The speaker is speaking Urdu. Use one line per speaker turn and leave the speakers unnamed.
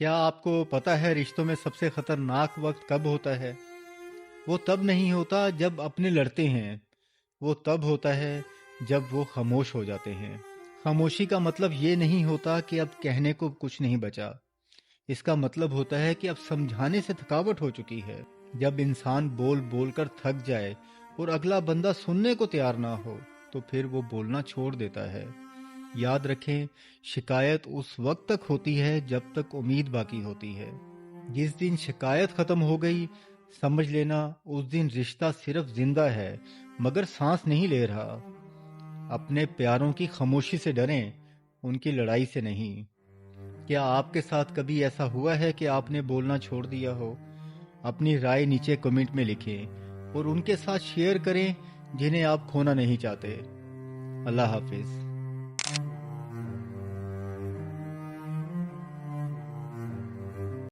کیا آپ کو پتہ ہے رشتوں میں سب سے خطرناک وقت کب ہوتا ہے؟ وہ تب نہیں ہوتا جب اپنے لڑتے ہیں، وہ تب ہوتا ہے جب وہ خاموش ہو جاتے ہیں۔ خاموشی کا مطلب یہ نہیں ہوتا کہ اب کہنے کو کچھ نہیں بچا، اس کا مطلب ہوتا ہے کہ اب سمجھانے سے تھکاوٹ ہو چکی ہے۔ جب انسان بول بول کر تھک جائے اور اگلا بندہ سننے کو تیار نہ ہو تو پھر وہ بولنا چھوڑ دیتا ہے۔ یاد رکھیں، شکایت اس وقت تک ہوتی ہے جب تک امید باقی ہوتی ہے۔ جس دن شکایت ختم ہو گئی، سمجھ لینا اس دن رشتہ صرف زندہ ہے مگر سانس نہیں لے رہا۔ اپنے پیاروں کی خاموشی سے ڈریں، ان کی لڑائی سے نہیں۔ کیا آپ کے ساتھ کبھی ایسا ہوا ہے کہ آپ نے بولنا چھوڑ دیا ہو؟ اپنی رائے نیچے کمنٹ میں لکھیں اور ان کے ساتھ شیئر کریں جنہیں آپ کھونا نہیں چاہتے۔ اللہ حافظ۔